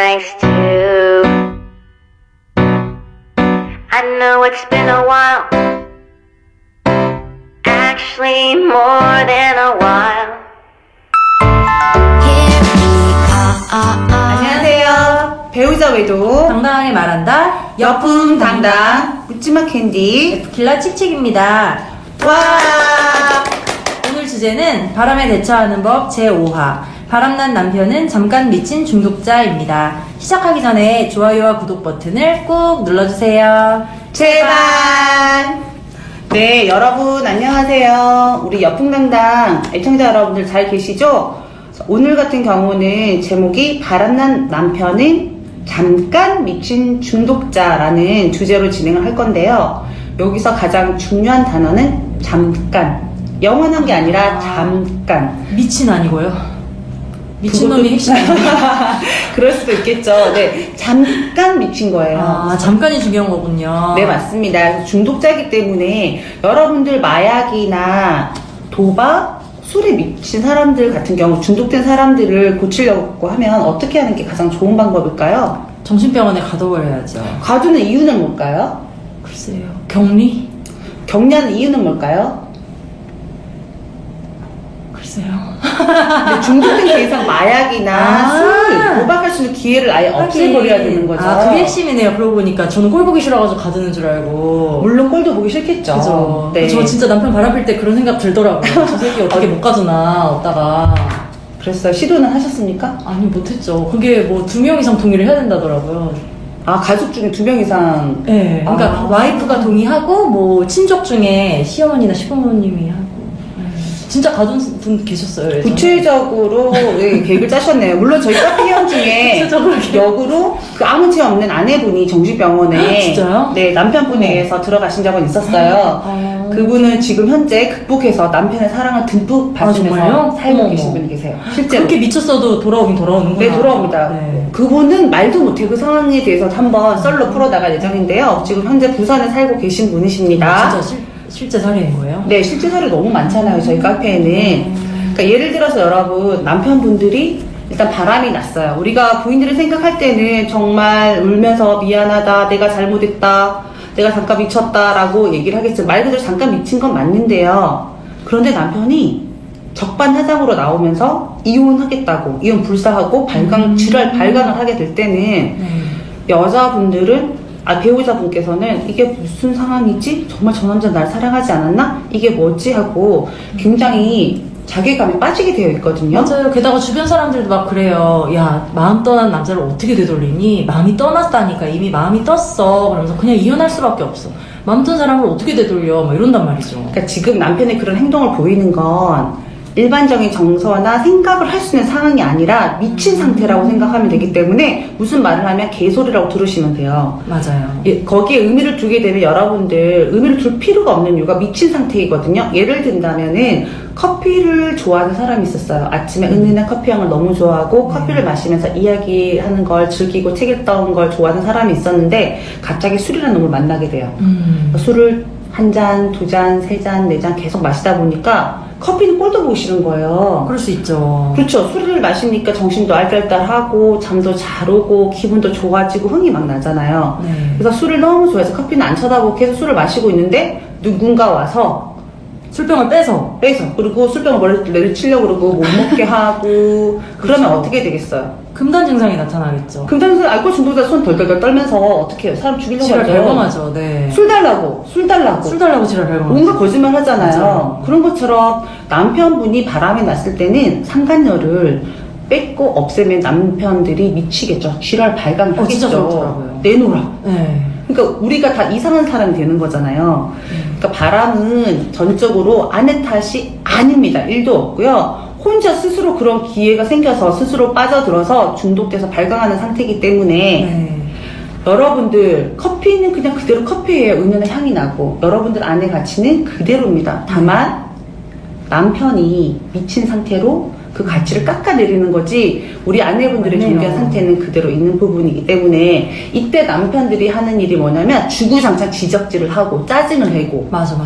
thanks to. I know it's been a while, actually more than a while. 안녕하세요. 배우자 외도 당당하게 말한다. 여품 당당 묻지마 캔디 길라 칙칙입니다. 와. 오늘 주제는 바람에 대처하는 법 제5화. 바람난 남편은 잠깐 미친 중독자입니다. 시작하기 전에 좋아요와 구독 버튼을 꾹 눌러주세요. 제발. 네, 여러분 안녕하세요. 우리 여풍당당 애청자 여러분들 잘 계시죠? 오늘 같은 경우는 제목이 바람난 남편은 잠깐 미친 중독자라는 주제로 진행을 할 건데요. 여기서 가장 중요한 단어는 잠깐. 영원한 게 아니라 잠깐. 미친 아니고요. 미친놈이 핵심이에요. 그럴 수도 있겠죠. 네, 잠깐 미친 거예요. 아, 잠깐이 중요한 거군요. 네, 맞습니다. 중독자이기 때문에 여러분들 마약이나 도박, 술에 미친 사람들 같은 경우 중독된 사람들을 고치려고 하면 어떻게 하는 게 가장 좋은 방법일까요? 정신병원에 가둬버려야죠. 가두는 이유는 뭘까요? 글쎄요. 격리? 격리하는 이유는 뭘까요? 글쎄요. 근데 중독된 더 이상 마약이나 술, 도박할 수 있는 기회를 아예 없애버려야 되는 거죠. 아, 그게 핵심이네요. 그러고 보니까 저는 꼴 보기 싫어가지고 가두는 줄 알고. 물론 꼴도 보기 싫겠죠. 그죠. 네. 저 진짜 남편 바람필 때 그런 생각 들더라고요. 저 새끼 어떻게 못 가두나, 얻다가. 그랬어요. 시도는 하셨습니까? 아니, 못했죠. 그게 뭐 2명 이상 동의를 해야 된다더라고요. 아, 가족 중에 2명 이상. 네. 그러니까 와이프가 동의하고, 뭐, 친족 중에 시어머니나 시부모님이 하고. 진짜 가둔 분 계셨어요. 예전에. 구체적으로 계획을 짜셨네요. 물론 저희 카페 회원 중에 역으로 그 아무 죄 없는 아내분이 정신병원에 진짜요? 네, 남편분에 의해서 들어가신 적은 있었어요. 그분은 지금 현재 극복해서 남편의 사랑을 듬뿍 받으면서 살고 계신 분이 계세요. 실제로. 그렇게 미쳤어도 돌아오긴 돌아오는구나. 네, 돌아옵니다. 네. 그분은 말도 못해 그 상황에 대해서 한번 썰로 풀어나갈 예정인데요. 지금 현재 부산에 살고 계신 분이십니다. 진짜 실제 사례인 거예요? 네, 실제 사례 너무 많잖아요, 저희 카페에는. 그러니까 예를 들어서 여러분, 남편분들이 일단 바람이 났어요. 우리가 부인들을 생각할 때는 정말 울면서 미안하다, 내가 잘못했다, 내가 잠깐 미쳤다 라고 얘기를 하겠죠. 말 그대로 잠깐 미친 건 맞는데요. 그런데 남편이 적반하장으로 나오면서 이혼하겠다고, 이혼 불사하고 질환 발광을 하게 될 때는 여자분들은 배우자분께서는 이게 무슨 상황이지? 정말 저 남자 날 사랑하지 않았나? 이게 뭐지? 하고 굉장히 자괴감에 빠지게 되어 있거든요. 맞아요. 게다가 주변 사람들도 막 그래요. 야, 마음 떠난 남자를 어떻게 되돌리니? 마음이 떠났다니까. 이미 마음이 떴어. 그러면서 그냥 이혼할 수밖에 없어. 마음 뜬 사람을 어떻게 되돌려? 막 이런단 말이죠. 그러니까 지금 남편의 그런 행동을 보이는 건 일반적인 정서나 생각을 할 수 있는 상황이 아니라 미친 상태라고 생각하면 되기 때문에 무슨 말을 하면 개소리라고 들으시면 돼요. 맞아요. 거기에 의미를 두게 되면 여러분들 의미를 둘 필요가 없는 이유가 미친 상태이거든요. 예를 든다면은 커피를 좋아하는 사람이 있었어요. 아침에 은은한 커피향을 너무 좋아하고 커피를 마시면서 이야기하는 걸 즐기고 책 읽던 걸 좋아하는 사람이 있었는데 갑자기 술이라는 놈을 만나게 돼요. 술을 한 잔, 2잔, 3잔, 4잔 계속 마시다 보니까 커피는 꼴도 보기 싫은 거예요. 그럴 수 있죠. 그렇죠. 술을 마시니까 정신도 알딸딸하고 잠도 잘 오고 기분도 좋아지고 흥이 막 나잖아요. 네. 그래서 술을 너무 좋아해서 커피는 안 쳐다보고 계속 술을 마시고 있는데 누군가 와서 술병을 빼서 그리고 술병을 머리를 내리치려고 그러고 못 먹게 하고 그러면 어떻게 되겠어요? 금단 증상이 나타나겠죠. 금단증 알코올 중독자 손 덜덜덜 떨면서 어떻게 해요? 사람 죽이려고 지랄 하죠. 발광하죠. 네. 술 달라고 지랄 발광하죠. 뭔가 거짓말 하잖아요. 맞아. 그런 것처럼 남편분이 바람이 났을 때는 상간녀를 뺏고 없애면 남편들이 미치겠죠. 지랄 발광하겠죠. 진짜 그렇더라고요. 내놓으라. 네. 그러니까 우리가 다 이상한 사람이 되는 거잖아요. 그러니까 바람은 전적으로 아내 탓이 아닙니다. 1도 없고요. 혼자 스스로 그런 기회가 생겨서 스스로 빠져들어서 중독돼서 발광하는 상태이기 때문에 여러분들 커피는 그냥 그대로 커피예요. 은은한 향이 나고 여러분들 안의 가치는 그대로입니다. 다만 남편이 미친 상태로 그 가치를 깎아내리는 거지 우리 아내분들의 맞네요. 경제한 상태는 그대로 있는 부분이기 때문에 이때 남편들이 하는 일이 뭐냐면 주구장창 지적질을 하고 짜증을 내고 맞아.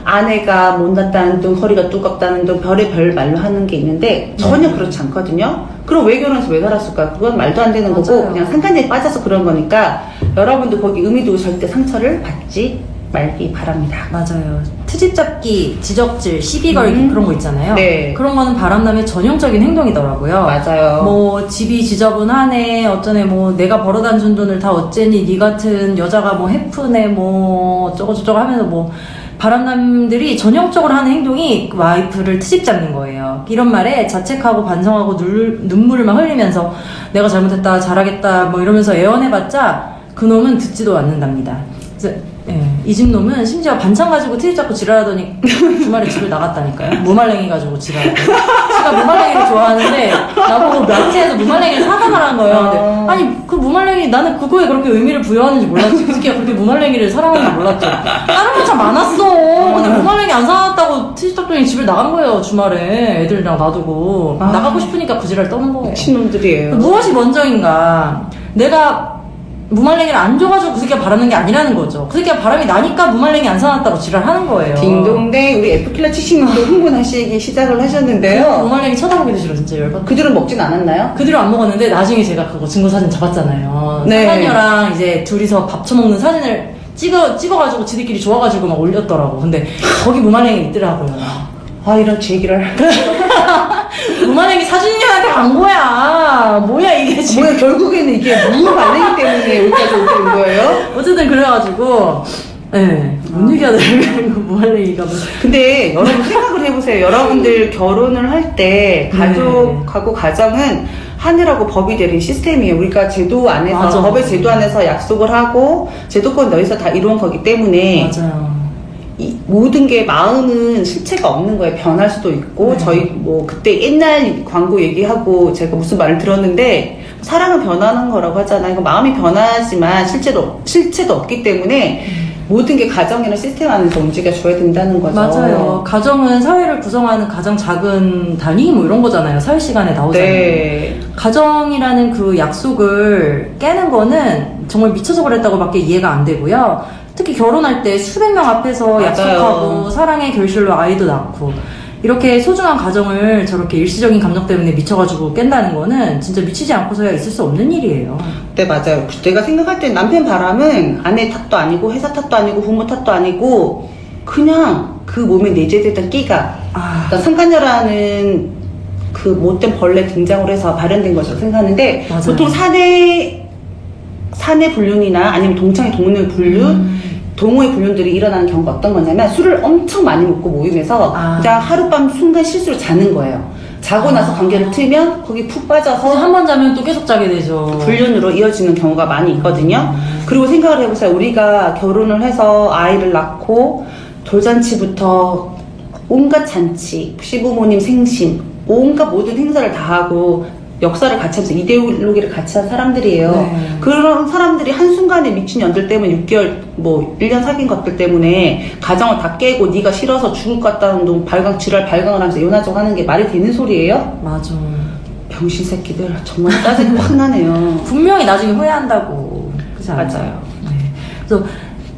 아내가 못났다는 둥 허리가 두껍다는 둥 별의별 말로 하는 게 있는데 전혀 그렇지 않거든요. 그럼 왜 결혼해서 왜 살았을까? 그건 말도 안 되는 거고 맞아요. 그냥 상간에 빠져서 그런 거니까 여러분도 거기 의미 두고 절대 상처를 받지 말기 바랍니다. 맞아요. 트집 잡기, 지적질, 시비 걸기 그런 거 있잖아요. 네. 그런 거는 바람남의 전형적인 행동이더라고요. 맞아요. 뭐 집이 지저분하네, 어쩌네, 뭐 내가 벌어다 준 돈을 다 어쨌니, 니 같은 여자가 뭐 해프네, 뭐 어쩌고저쩌고 하면서 뭐 바람남들이 전형적으로 하는 행동이 와이프를 트집 잡는 거예요. 이런 말에 자책하고 반성하고 눈물을 막 흘리면서 내가 잘못했다, 잘하겠다 뭐 이러면서 애원해봤자 그놈은 듣지도 않는답니다. 그래서 이 집 놈은 심지어 반찬 가지고 트집 잡고 지랄하더니 주말에 집을 나갔다니까요. 무말랭이 가지고 지랄하고. 제가 무말랭이를 좋아하는데 나보고 마트에서 무말랭이를 사다 말한 거예요. 근데 아니 그 무말랭이 나는 그거에 그렇게 의미를 부여하는지 몰랐죠. 그 새끼가 그렇게 무말랭이를 사랑하는지 몰랐죠. 다른 반찬 많았어. 근데 무말랭이 안 사놨다고 트집 잡더니 집을 나간 거예요. 주말에 애들이랑 놔두고 나가고 싶으니까 그 지랄 떠는 거예요. 미친놈들이에요. 무엇이 먼저인가? 내가 무말랭이를 안 줘가지고 그 새끼가 바라는 게 아니라는 거죠. 그 새끼가 바람이 나니까 무말랭이 안 사놨다고 지랄하는 거예요. 딩동댕 우리 F킬러 치신님도 흥분하시기 시작을 하셨는데요. 무말랭이 쳐다보기도 싫어 진짜 열받. 그들은 먹진 않았나요? 그 뒤로 안 먹었는데 나중에 제가 그거 증거 사진 잡았잖아요. 네. 상간녀랑 이제 둘이서 밥 처먹는 사진을 찍어가지고 지들끼리 좋아가지고 막 올렸더라고. 근데 거기 무말랭이 있더라고요. 아 이런 제 얘기를 무말랭이 사진녀한테 간 거야. 뭐야 이게 지금. 뭐야 결국에는 이게 무말랭이 때문에 여기까지 오게 된 거예요? 어쨌든 그래가지고 뭔 얘기하더라고요. 무말랭이가 뭐. 근데 여러분 생각을 해보세요. 여러분들 결혼을 할 때 가족하고 가정은 하늘하고 법이 되는 시스템이에요. 우리가 제도 안에서 맞아. 법의 제도 안에서 약속을 하고 제도권 내에서 다 이루은 거기 때문에 맞아요. 이 모든 게 마음은 실체가 없는 거예요. 변할 수도 있고 저희 뭐 그때 옛날 광고 얘기하고 제가 무슨 말을 들었는데 사랑은 변하는 거라고 하잖아요. 이거 마음이 변하지만 실체도 없기 때문에 모든 게 가정이나 시스템 안에서 움직여줘야 된다는 거죠. 맞아요. 가정은 사회를 구성하는 가장 작은 단위 뭐 이런 거잖아요. 사회 시간에 나오잖아요. 네. 가정이라는 그 약속을 깨는 거는 정말 미쳐서 그랬다고밖에 이해가 안 되고요. 특히 결혼할 때 수백 명 앞에서 맞아요. 약속하고 사랑의 결실로 아이도 낳고 이렇게 소중한 가정을 저렇게 일시적인 감정 때문에 미쳐가지고 깬다는 거는 진짜 미치지 않고서야 있을 수 없는 일이에요. 네, 맞아요. 내가 생각할 때 남편 바람은 아내 탓도 아니고 회사 탓도 아니고 부모 탓도 아니고 그냥 그 몸에 내재됐던 끼가 그러니까 상간녀라는 그 못된 벌레 등장을 해서 발현된 것이라고 생각하는데 맞아요. 보통 사내 불륜이나 아니면 동창회 동료 불륜 동호회 불륜들이 일어나는 경우가 어떤 거냐면 술을 엄청 많이 먹고 모임에서 그냥 하룻밤 순간 실수로 자는 거예요. 자고 나서 관계를 틀면 거기 푹 빠져서 한 번 자면 또 계속 자게 되죠. 불륜으로 이어지는 경우가 많이 있거든요. 그리고 생각을 해보세요. 우리가 결혼을 해서 아이를 낳고 돌잔치부터 온갖 잔치, 시부모님 생신, 온갖 모든 행사를 다 하고 역사를 같이 하면서 이데올로기를 같이 한 사람들이에요. 네. 그런 사람들이 한순간에 미친 년들 때문에 6개월, 뭐 1년 사귄 것들 때문에 가정을 다 깨고 네가 싫어서 죽을 것 같다는 놈 지랄 발광을 하면서 이혼하자고 하는 게 말이 되는 소리예요? 맞아. 병신 새끼들 정말 짜증이 확 나네요. 분명히 나중에 후회한다고. 그렇지 않아요? 맞아요. 네. 그래서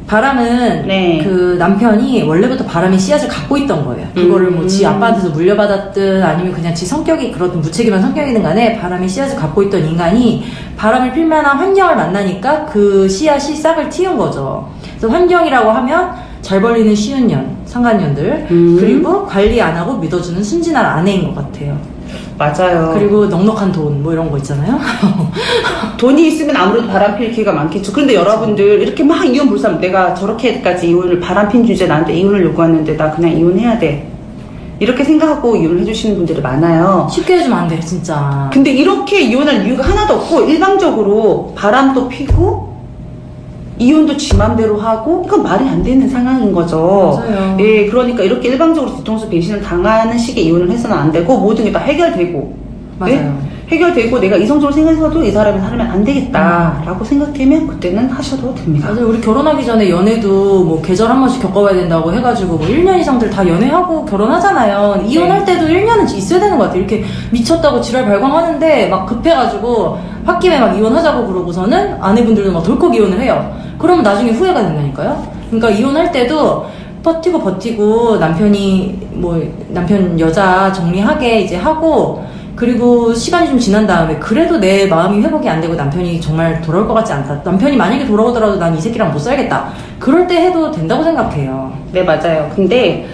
바람은 네. 그 남편이 원래부터 바람의 씨앗을 갖고 있던 거예요. 그거를 뭐 지 아빠한테서 물려받았든 아니면 그냥 지 성격이 그렇든 무책임한 성격이든 간에 바람의 씨앗을 갖고 있던 인간이 바람을 필 만한 환경을 만나니까 그 씨앗이 싹을 틔운 거죠. 그래서 환경이라고 하면 잘 벌리는 쉬운 년, 상간년들 그리고 관리 안 하고 믿어주는 순진한 아내인 것 같아요. 맞아요. 그리고 넉넉한 돈 뭐 이런 거 있잖아요. 돈이 있으면 아무래도 바람필 기회가 많겠죠. 근데 여러분들 이렇게 막 이혼 불사면 내가 저렇게까지 이혼을 바람핀 주제 나한테 이혼을 요구하는데 나 그냥 이혼해야 돼. 이렇게 생각하고 이혼을 해주시는 분들이 많아요. 쉽게 해주면 안 돼요, 진짜. 근데 이렇게 이혼할 이유가 하나도 없고 일방적으로 바람도 피고 이혼도 지 맘대로 하고 이건 말이 안 되는 상황인 거죠. 맞아요. 예, 그러니까 이렇게 일방적으로 뒤통수 배신을 당하는 식의 이혼을 해서는 안 되고 모든 게 다 해결되고 맞아요. 예? 해결되고 내가 이성적으로 생각해서도 이 사람이 살면 안 되겠다라고 생각되면 그때는 하셔도 됩니다. 맞아요. 우리 결혼하기 전에 연애도 뭐 계절 한 번씩 겪어봐야 된다고 해가지고 뭐 1년 이상들 다 연애하고 결혼하잖아요. 이혼할 때도 1년은 있어야 되는 것 같아요. 이렇게 미쳤다고 지랄 발광하는데 막 급해가지고 홧김에 막 이혼하자고 그러고서는 아내분들도 막 덜컥 이혼을 해요. 그러면 나중에 후회가 된다니까요. 그러니까 이혼할 때도 버티고 남편이 뭐 남편 여자 정리하게 이제 하고 그리고 시간이 좀 지난 다음에 그래도 내 마음이 회복이 안 되고 남편이 정말 돌아올 것 같지 않다. 남편이 만약에 돌아오더라도 난 이 새끼랑 못 살겠다. 그럴 때 해도 된다고 생각해요. 네, 맞아요. 근데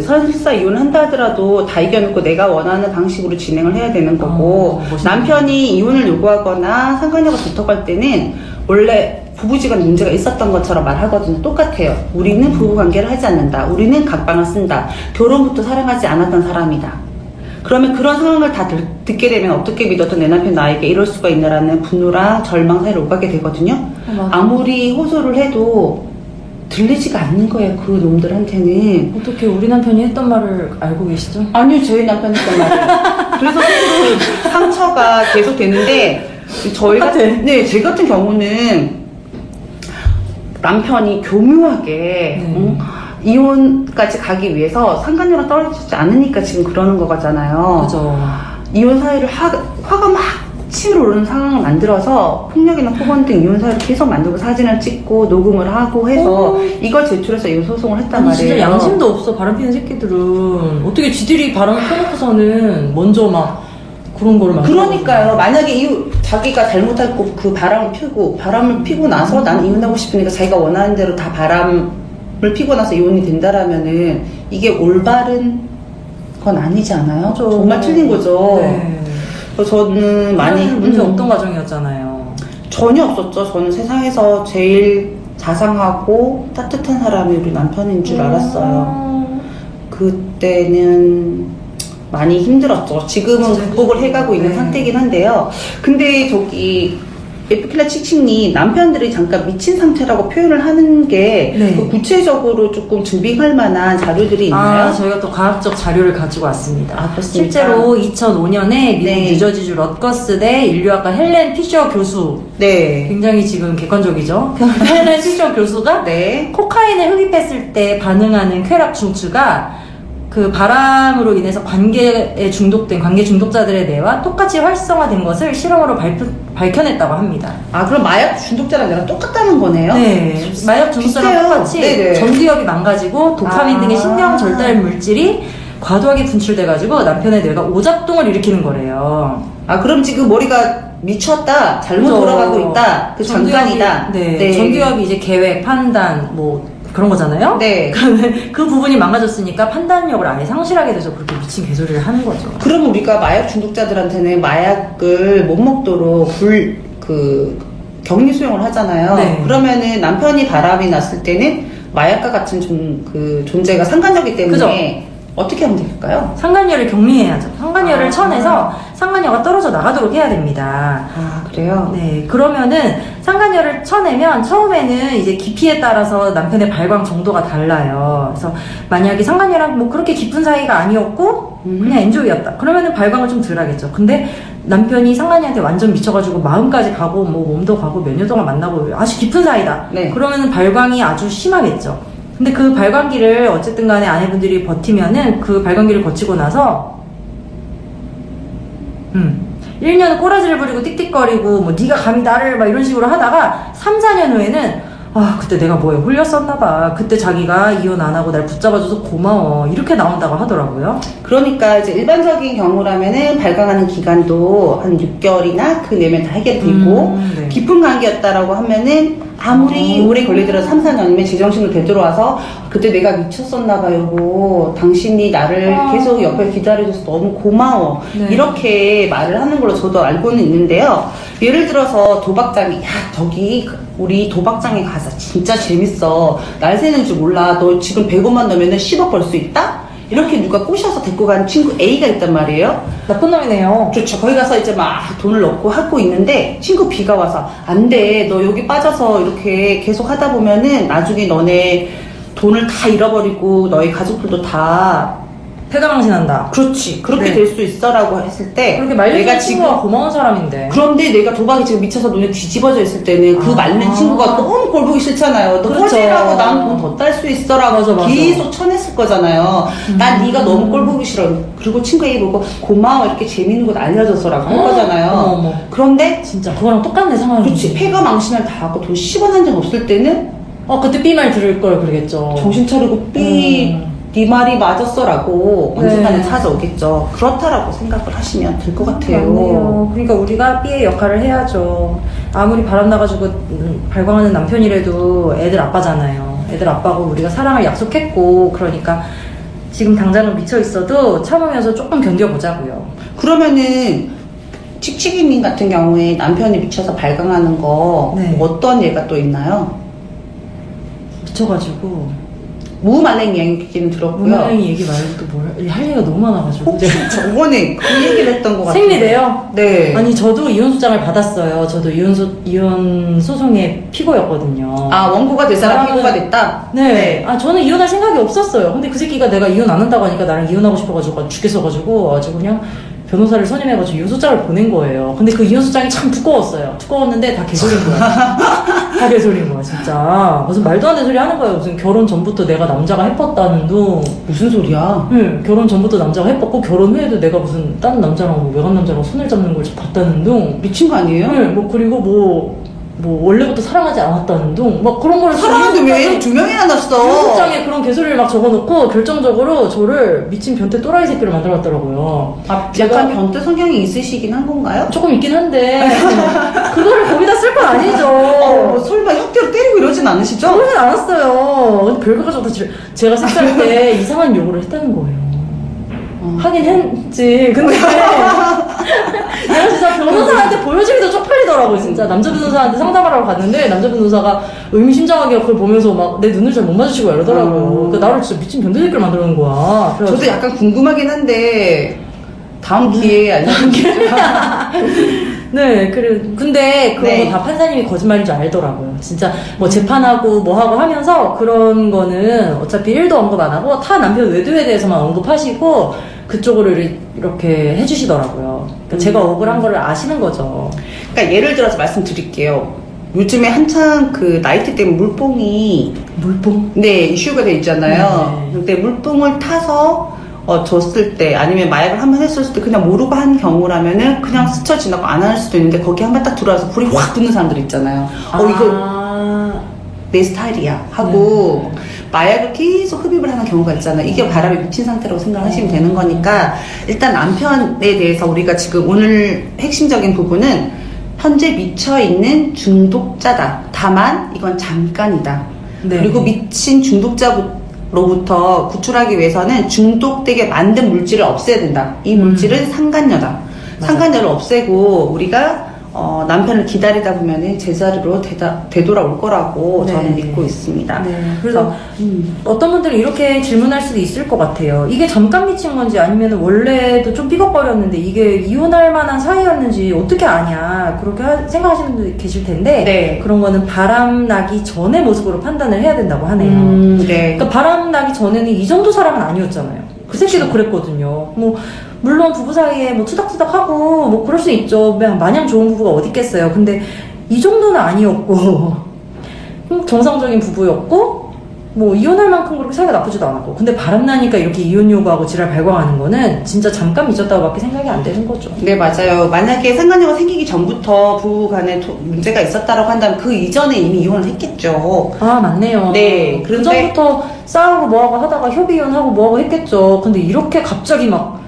설사 이혼을 한다 하더라도 다 이겨놓고 내가 원하는 방식으로 진행을 해야 되는 거고, 남편이 이혼을 요구하거나 상간녀가 붙어갈 때는 원래 부부지간 문제가 있었던 것처럼 말하거든요. 똑같아요. 우리는 부부관계를 하지 않는다. 우리는 각방을 쓴다. 결혼부터 사랑하지 않았던 사람이다. 그러면 그런 상황을 다 듣게 되면 어떻게 믿었던 내 남편 나에게 이럴 수가 있나라는 분노랑 절망 사이를 오가게 되거든요. 아무리 호소를 해도 들리지가 않는 거예요. 그 놈들한테는. 어떻게 우리 남편이 했던 말을 알고 계시죠? 아니요, 저희 남편이 했던 말이에요. 그래서 속으로 상처가 계속 되는데 제 같은 경우는 남편이 교묘하게 이혼까지 가기 위해서 상간녀랑 떨어지지 않으니까 지금 그러는 거잖아요. 그죠. 이혼 사유를 화가 막 치밀어 오르는 상황을 만들어서 폭력이나 폭언 등 이혼 사유를 계속 만들고 사진을 찍고 녹음을 하고 해서 이걸 제출해서 이혼 소송을 했단 말이에요. 진짜 양심도 없어. 바람피는 새끼들은 어떻게 지들이 바람을 펴놓고서는 먼저 막 그런 거를 막 그러니까요. 만약에 자기가 잘못하고 그 바람을 피고 나서 나는 이혼하고 싶으니까 자기가 원하는 대로 다 바람을 피고 나서 이혼이 된다라면은 이게 올바른 건 아니지 않아요? 그렇죠. 정말 틀린 거죠. 네. 그래서 저는 많이 문제 없던 과정이었잖아요. 전혀 없었죠. 저는 세상에서 제일 자상하고 따뜻한 사람이 우리 남편인 줄 알았어요. 그때는 많이 힘들었죠. 지금은 극복을 해가고 있는 상태이긴 한데요. 근데 에프킬라 칙칙님 남편들이 잠깐 미친 상태라고 표현을 하는 게 구체적으로 조금 증빙할 만한 자료들이 있나요? 저희가 또 과학적 자료를 가지고 왔습니다. 그렇습니까? 실제로 2005년에 미국 뉴저지주 럿거스대 인류학과 헬렌 피셔 교수 굉장히 지금 객관적이죠. 헬렌 피셔 교수가 코카인을 흡입했을 때 반응하는 쾌락 중추가 그 바람으로 인해서 관계 중독자들의 뇌와 똑같이 활성화된 것을 실험으로 밝혀냈다고 합니다. 그럼 마약 중독자랑 내가 똑같다는 거네요? 네. 마약 중독자랑 똑같이 전두엽이 망가지고 도파민 등의 신경 절달 물질이 과도하게 분출돼가지고 남편의 뇌가 오작동을 일으키는 거래요. 그럼 지금 머리가 미쳤다, 잘못 돌아가고 있다, 그 장관이다. 전두엽이 이제 계획, 판단, 그런 거잖아요? 그러면 그 부분이 망가졌으니까 판단력을 아예 상실하게 돼서 그렇게 미친 개소리를 하는 거죠. 그럼 우리가 마약 중독자들한테는 마약을 못 먹도록 격리 수용을 하잖아요. 그러면은 남편이 바람이 났을 때는 마약과 같은 존재가 상관녀이기 때문에 어떻게 하면 될까요? 상간녀를 격리해야죠. 상간녀를 쳐내서 상간녀가 떨어져 나가도록 해야 됩니다. 그래요? 네. 그러면은 상간녀를 쳐내면 처음에는 이제 깊이에 따라서 남편의 발광 정도가 달라요. 그래서 만약에 상간녀랑 그렇게 깊은 사이가 아니었고 그냥 엔조이였다. 그러면은 발광을 좀 덜 하겠죠. 근데 남편이 상간녀한테 완전 미쳐가지고 마음까지 가고 몸도 가고 몇 년 동안 만나고 아주 깊은 사이다. 그러면은 발광이 아주 심하겠죠. 근데 그 발광기를 어쨌든 간에 아내분들이 버티면은 그 발광기를 거치고 나서 1년은 꼬라지를 부리고 띡띡거리고 네가 감히 나를 막 이런 식으로 하다가 3, 4년 후에는 그때 내가 뭐에 홀렸었나봐. 그때 자기가 이혼 안 하고 날 붙잡아줘서 고마워. 이렇게 나온다고 하더라고요. 그러니까 이제 일반적인 경우라면은 발광하는 기간도 한 6개월이나 그 내면 다 해결되고 깊은 관계였다라고 하면은 아무리 오래 걸리더라도 3, 4년이면 제정신으로 되돌아와서 그때 내가 미쳤었나봐 여보. 당신이 나를 계속 옆에 기다려줘서 너무 고마워. 이렇게 말을 하는 걸로 저도 알고는 있는데요. 예를 들어서 도박장이 저기 우리 도박장에 가서 진짜 재밌어. 날 새는 줄 몰라. 너 지금 100원만 넣으면 10억 벌 수 있다? 이렇게 누가 꼬셔서 데리고 간 친구 A가 있단 말이에요. 나쁜 놈이네요. 그렇죠. 거기 가서 이제 막 돈을 넣고 하고 있는데 친구 B가 와서 안 돼. 너 여기 빠져서 이렇게 계속 하다 보면은 나중에 너네 돈을 다 잃어버리고 너희 가족들도 다 패가망신한다. 그렇지. 그렇게 네. 될 수 있어라고 했을 때 그렇게 말려준 친구가 고마운 사람인데. 그런데 내가 도박에 지금 미쳐서 눈에 뒤집어져 있을 때는 그 말린 친구가 너무 꼴 보기 싫잖아요. 너 그렇죠. 꺼지라고 난 돈 더 딸 수 있어라고 맞아. 계속 쳐냈을 거잖아요. 난 네가 너무 꼴 보기 싫어. 그리고 친구가 얘 보고 고마워 이렇게 재밌는 거 알려줘서라고 할 거잖아요. 어머. 그런데 진짜 그거랑 똑같네 상황이. 그렇지. 패가 망신을 당하고 돈 10원 한 장 없을 때는 그때 B 말 들을 걸 그러겠죠. 정신 차리고 네 말이 맞았어라고 언젠가는 네. 찾아오겠죠. 그렇다라고 생각을 하시면 될 것 같아요. 맞네요. 그러니까 우리가 B의 역할을 해야죠. 아무리 바람 나가지고 발광하는 남편이라도 애들 아빠잖아요. 애들 아빠고 우리가 사랑을 약속했고 그러니까 지금 당장은 미쳐 있어도 참으면서 조금 견뎌보자고요. 그러면은 칙칙이님 같은 경우에 남편이 미쳐서 발광하는 거 네. 뭐 어떤 예가 또 있나요? 미쳐가지고 무말랭이 얘기는 들었고요. 문화영이 얘기 말고 또 뭘 할 얘기가 너무 많아가지고 혹시 저번에 그 얘기를 했던 것 같아요. 생리대요? 네. 아니 저도 이혼 소장을 받았어요. 저도 이혼 소송의 피고였거든요. 아 원고가 될 사람 나랑은- 피고가 됐다? 네. 아 저는 이혼할 생각이 없었어요. 근데 그 새끼가 내가 이혼 안 한다고 하니까 나랑 이혼하고 싶어가지고 죽겠어가지고 아주 그냥 변호사를 선임해가지고 이혼소장을 보낸 거예요. 근데 그 이혼소장이 참 두꺼웠어요. 두꺼웠는데 다 개소리인 거야. 다 개소리인 거야 진짜. 무슨 말도 안 되는 소리 하는 거예요. 무슨 결혼 전부터 내가 남자가 해뻤다는 둥. 무슨 소리야? 응, 결혼 전부터 남자가 해뻤고 결혼 후에도 내가 무슨 다른 남자랑 뭐 외간 남자랑 손을 잡는 걸 봤다는 둥. 미친 거 아니에요? 응, 뭐 그리고 뭐 원래부터 사랑하지 않았다는 둥. 막 그런 거를 사랑하는데 왜 두 명이나 났어? 이혼소장에 그런 개소리를 막 적어놓고 결정적으로 저를 미친 변태 또라이 새끼를 만들어놨더라고요. 아, 제가- 약간 변태 성향이 있으시긴 한 건가요? 조금 있긴 한데 그거를 거기다 쓸 건 아니죠. 뭐 설마 혁대로 때리고 이러진 않으시죠? 그러진 않았어요. 근데 별거 가지고 다 제가 섹스할 때 이상한 요구를 했다는 거예요. 하긴 했지. 근데 내가 진짜 변호사한테 보여주기도 쪽팔리더라고요. 진짜 남자 변호사한테 상담하러 갔는데 남자 변호사가 의미심장하게 그걸 보면서 막 내 눈을 잘 못 마주치고 이러더라고요. 그러니까 나를 진짜 미친 변태 새끼를 만들어놓은 거야. 그래가지고 저도 약간 궁금하긴 한데 다음 기회에 알려주시죠. 네, 근데 그런 네. 거 다 판사님이 거짓말인 줄 알더라고요. 진짜 뭐 재판하고 뭐 하고 하면서 그런 거는 어차피 1도 언급 안 하고 타 남편 외도에 대해서만 언급하시고 그쪽으로 이렇게 해주시더라고요. 그러니까 제가 억울한 거를 아시는 거죠. 그러니까 예를 들어서 말씀드릴게요. 요즘에 한창 그 나이트 때문에 물뽕이 물뽕? 네 이슈가 돼 있잖아요. 네. 근데 물뽕을 타서 줬을 때 아니면 마약을 한 번 했을 때 그냥 모르고 한 경우라면은 그냥 스쳐 지나고 안 할 수도 있는데 거기 한 번 딱 들어와서 불이 확 붙는 사람들 있잖아요. 이거 내 스타일이야 하고 마약을 계속 흡입을 하는 경우가 있잖아요. 이게 바람에 미친 상태라고 생각하시면 되는 거니까 일단 남편에 대해서 우리가 지금 오늘 핵심적인 부분은 현재 미쳐있는 중독자다. 다만 이건 잠깐이다. 네. 그리고 미친 중독자로부터 구출하기 위해서는 중독되게 만든 물질을 없애야 된다. 이 물질은 상간녀다. 맞아요. 상간녀를 없애고 우리가 남편을 기다리다 보면은 제자리로 되돌아올 거라고 네. 저는 믿고 있습니다. 네. 그래서 어떤 분들은 이렇게 질문할 수도 있을 것 같아요. 이게 잠깐 미친 건지 아니면 원래도 좀 삐걱거렸는데 이게 이혼할 만한 사이였는지 어떻게 아냐 그렇게 생각하시는 분들 계실 텐데 네. 그런 거는 바람 나기 전의 모습으로 판단을 해야 된다고 하네요. 네. 그러니까 바람 나기 전에는 이 정도 사람은 아니었잖아요. 그 새끼도 그랬거든요. 뭐 물론 부부 사이에 뭐 투닥투닥하고 뭐 그럴 수 있죠. 마냥 좋은 부부가 어디 있겠어요. 근데 이 정도는 아니었고 정상적인 부부였고 뭐 이혼할 만큼 그렇게 사이가 나쁘지도 않았고 근데 바람나니까 이렇게 이혼 요구하고 지랄 발광하는 거는 진짜 잠깐 미쳤다고밖에 생각이 안 되는 거죠. 네, 맞아요. 만약에 상간녀가 생기기 전부터 부부 간에 문제가 있었다라고 한다면 그 이전에 이미 이혼을 했겠죠. 아 맞네요. 네, 그 그런데- 전부터 싸우고 뭐하고 하다가 협의혼하고 뭐하고 했겠죠. 근데 이렇게 갑자기 막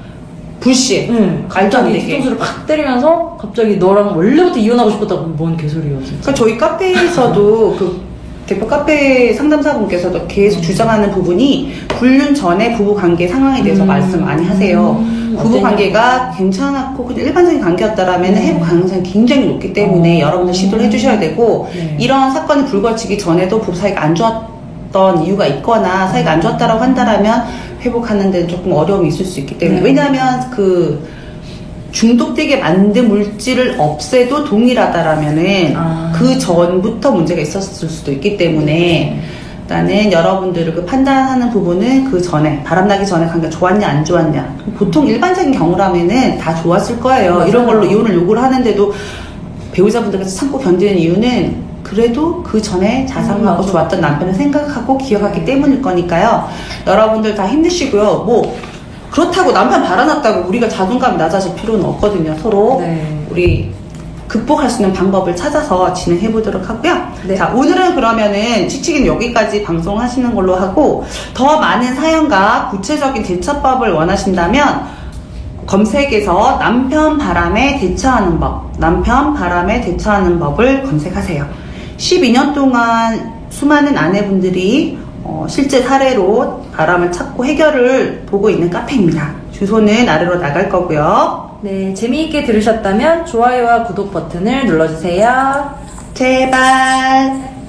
불씨. 응, 말도 안 갑자기 되게. 뒤통수를 팍 때리면서 갑자기 너랑 원래부터 이혼하고 싶었다고 뭔 개소리야 진짜. 그러니까 저희 카페에서도 그 대표 카페 상담사분께서도 계속 주장하는 부분이 불륜 전에 부부 관계 상황에 대해서 말씀 많이 하세요. 부부 관계가 괜찮았고 그냥 일반적인 관계였다라면 회복 가능성이 굉장히 높기 때문에 여러분들 시도를 해주셔야 되고 네. 이런 사건이 불거지기 전에도 부부 사이가 안 좋았던 이유가 있거나 사이가 안 좋았다라고 한다라면 회복하는 데는 조금 어려움이 있을 수 있기 때문에 네. 왜냐하면 그 중독되게 만든 물질을 없애도 동일하다라면은 아. 그 전부터 문제가 있었을 수도 있기 때문에 일단은 여러분들을 그 판단하는 부분은 그 전에, 바람나기 전에 관계가 좋았냐 안 좋았냐. 보통 일반적인 경우라면은 다 좋았을 거예요. 맞아요. 이런 걸로 이혼을 요구를 하는데도 배우자분들께서 참고 견디는 이유는 그래도 그 전에 자상하고 맞아. 좋았던 남편을 생각하고 기억하기 때문일 거니까요. 여러분들 다 힘드시고요. 뭐 그렇다고 남편 바라놨다고 우리가 자존감이 낮아질 필요는 없거든요. 서로 네. 우리 극복할 수 있는 방법을 찾아서 진행해 보도록 하고요. 네. 자, 오늘은 그러면은 칙칙이는 여기까지 방송하시는 걸로 하고, 더 많은 사연과 구체적인 대처법을 원하신다면 검색에서 남편 바람에 대처하는 법, 남편 바람에 대처하는 법을 검색하세요. 12년 동안 수많은 아내분들이 실제 사례로 바람을 찾고 해결을 보고 있는 카페입니다. 주소는 아래로 나갈 거고요. 네, 재미있게 들으셨다면 좋아요와 구독 버튼을 눌러주세요. 제발.